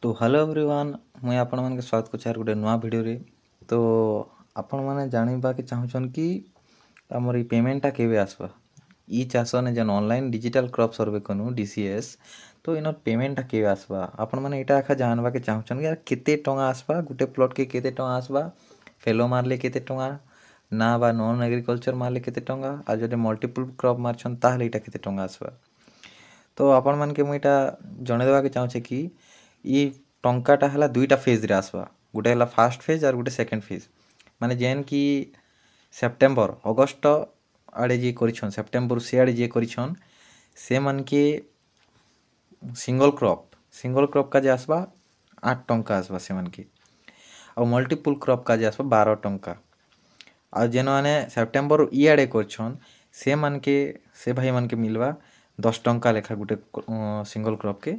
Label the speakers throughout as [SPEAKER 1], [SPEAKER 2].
[SPEAKER 1] तो hello everyone मुझे आपण मन के स्वागत कर गोटे नुआ वीडियो रे। तो आपण मैंने जानवा के चाहून कि आमर पेमेंटा केवे आसवा ई चाष ने जन ऑनलाइन डिजिटल क्रॉप सर्वे कनु डीसीएस। तो इन पेमेंटा केवे आसवा आपण मैंने यहाँ एका जानवा के चाहून कि यार केते टंगा आसवा गोटे प्लॉट के केते टंगा आसवा फेलो मारले केते टंगा ना बा नॉन एग्रीकल्चर मारले केते टंगा आ जदि मल्टीपल क्रॉप मारछन ताहले इटा केते टंगा आसवा। तो आपण मन के मुइटा जणे देवा के चाहूछे कि ई टंकाटा हला दुईटा फेज रे आसवा गोटे हला फास्ट फेज और गोटे सेकंड फेज माने जेन कि सेप्टेम्बर अगस्त आड़े जे करिछन सेप्टेम्बर से आड़े जे करिछन से मन के सिंगल क्रॉप का जे आसवा 8 टंका आसवा से मन के और मल्टीपल क्रॉप का जे आसवा 12 टंका और जेन माने सेप्टेम्बर ई आड़े करछन से मन के से भाई मन के मिलवा 10 टंका लेखा गोटे सिंगल क्रॉप के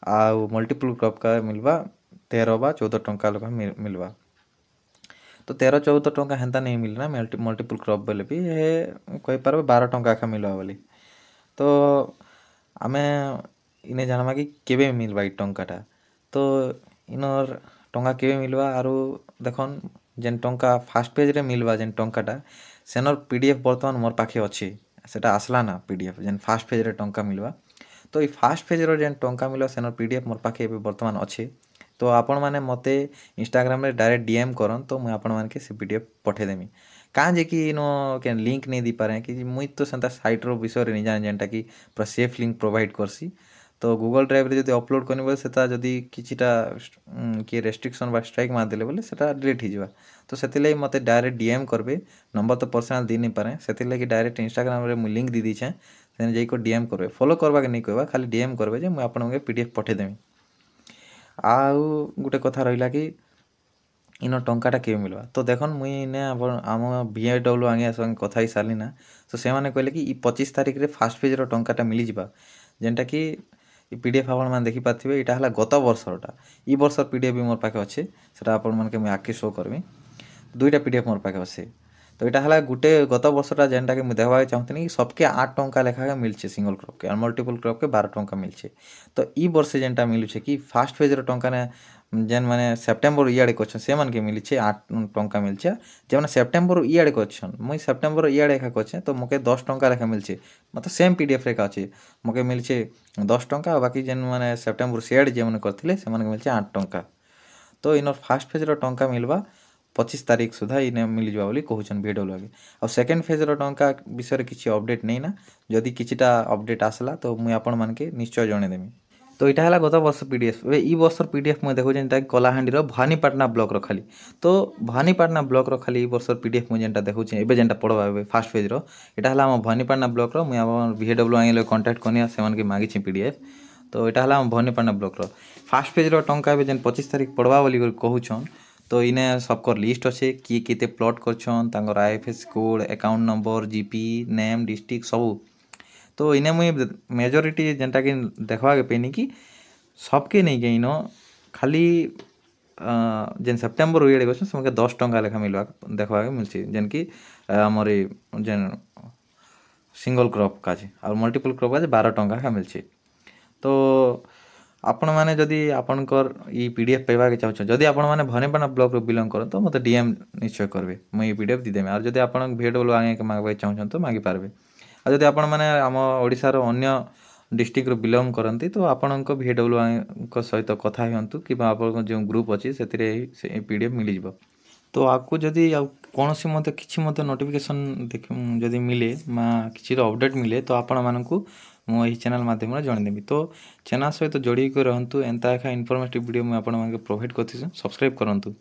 [SPEAKER 1] आउ मल्टीपल क्रॉप का मिलवा 13 बा 14 टंका लेखा मिलवा। तो 13-14 टंका हेन्ता नहीं मिलना मल्टीपल क्रॉप बोले भी ये कही पारे 12 टंका का मिलवा बोली। तो आमे इने जानवा कि केबे मिलवा ई टंकाटा तो इनर टंका केबे मिलवा आरो देखन जेन टंका फास्ट पेज रे मिलवा जेन टंकाटा सेनर पीडीएफ वर्तमान मोर पाखे अच्छे सेटा आसला ना पीडीएफ जेन फास्ट पेज रे टंका मिलवा। तो ये फास्ट पेज रो जेन टंका मिलवा सेनर पीडीएफ मोर पाखे वर्तमान अच्छे। तो आपण माने मते इंस्टाग्राम रे डायरेक्ट डीएम करन तो मुझे आपण मान के से पीडीएफ पठे देमी कहाँ जे कि इनो के लिंक नहीं दी पारे कि मुई तो सेंता साइट रो विषय रे नहीं जान जेनटा कि पूरा सेफ लिंक प्रोवाइड करसी। तो गूगल ड्राइव रे जदी अपलोड करनी बोले सेता जदी किछिटा कि रेस्ट्रिक्शन बा स्ट्राइक मार देले बोले सेता डिलीट हो जावा। तो सेति लई मते डायरेक्ट डीएम करबे नंबर तो पर्सनल दी नहीं पारे सेति लई डायरेक्ट इंस्टाग्राम रे मुई लिंक दी दी छे सेने जाई को डीएम करबे फॉलो करबा के नहीं कहबा खाली डीएम करबे जे मुई आपण के पीडीएफ पठे देमी। आउ गोटे कथा रहिला कि इन टंकाटा के मिलवा। तो देखन मुई ने आम VIW आगे संगे कथा ही सारली ना तो से माने कहले कि 25 तारिख रे फास्ट पेज रो टंकाटा मिली जिबा जेनटा कि पीडीएफ आपण मान देखि पाथिबे इटा हला गत वर्षरटा ई वर्षर पीडीएफ भी मोर पाखे अच्छे सेटा आपण मान के मैं आके शो करबी दुईटा पीडीएफ मोर पाखे अच्छे। तो इटा हला गुटे गत वर्षटा जेनटा कि मैं देखबा चाहतनी कि सबके 8 टंका लेखा के मिलछे सिंगल क्रॉप के और मल्टीपल क्रॉप के 12 टंका मिलछे। तो ई वर्ष जेनटा मिलुछे कि फास्ट पेज रो टंका ने जेन माने सेप्टेम्बर इयाडे करछन से मन के मिलछे 8 टंका मिलछे जे माने सेप्टेम्बर इयाडे करछन मुई सेप्टेम्बर इयाडे का करछे तो मके 10 टंका लेखा मिलछे मतलब सेम पीडीएफ रे का अछि मके मिलछे 10 टंका बाकी जेन माने सेप्टेम्बर से आडे जे माने करथिले से मन के मिलछे 8 टंका। तो इनर फास्ट फेज रो टंका मिलवा 25 तारिख सुधा इने मिल जावा बोली कहउछन VIW आगे और सेकंड फेज रो टंका विषय रे किछि अपडेट नहीं ना जदि किछिटा अपडेट आसला तो मुई आपण मान के निश्चय जणे देमी। तो इटा हला गत वर्ष पीडीएफ ए ई वर्ष पीडीएफ मैं देखो जेनटा कलाहांडी रो भवानीपाटना ब्लॉक रो खाली तो भवानीपाटना ब्लॉक रो खाली ई वर्ष पीडीएफ मैं जेनटा देखो एबे जेनटा पढवा एबे फास्ट पेज रो इटा हला हम भवानीपाटना ब्लॉक रो मुई हम VIW आगे कांटेक्ट करनी से मन के मागी छी पीडीएफ। तो इटा हला हम भवानीपाटना ब्लॉक रो फास्ट पेज रो टंका एबे जेन 25 तारिख पढवा बोली कहउछन। तो इने सबकर लिस्ट अच्छे किए केते प्लॉट करछन तांगर IFS code account number GP name district सब। तो इने मुई मेजॉरिटी जेनटा कि देखवा के पेनी कि सबके नहीं गई नो खाली जेन सेप्टेम्बर इएडे करछन समके 10 टंका लेखा मिलवा देखवा के मिलछि जेन कि हमर जेन सिंगल क्रॉप का छै और मल्टीपल क्रॉप का 12 टंका का मिलछि। तो आपण माने जदि आपनकर ई पीडीएफ पाइबा के चाहछ जदि आपण माने भवानीपाटना ब्लॉक रो बिलोंग करन तो मते डीएम निश्चय करबे मैं ई पीडीएफ दी देमे और जदि आपण VIW आगे के मागबा चाहछन तो मागी पारबे और जदि आपण माने हम ओडिसा रो अन्य डिस्ट्रिक्ट रो बिलोंग करंती तो आपणको VIW को सहित कथा हयंतु कि आपन जो ग्रुप अछि सेतिरे से पीडीएफ मिली जिवो। तो आपको जदि कौनसी मते किछि मते नोटिफिकेशन देख जदि मिले मा किछि रो अपडेट मिले तो आपण मानकु मो एही चैनल माध्यम रे जण देबी। तो चैनल सहित जोड़ी को रहंतु एंता एखा इन्फॉर्मेटिव वीडियो मैं आपण मानके प्रोवाइड करथि सब्सक्राइब करंतु।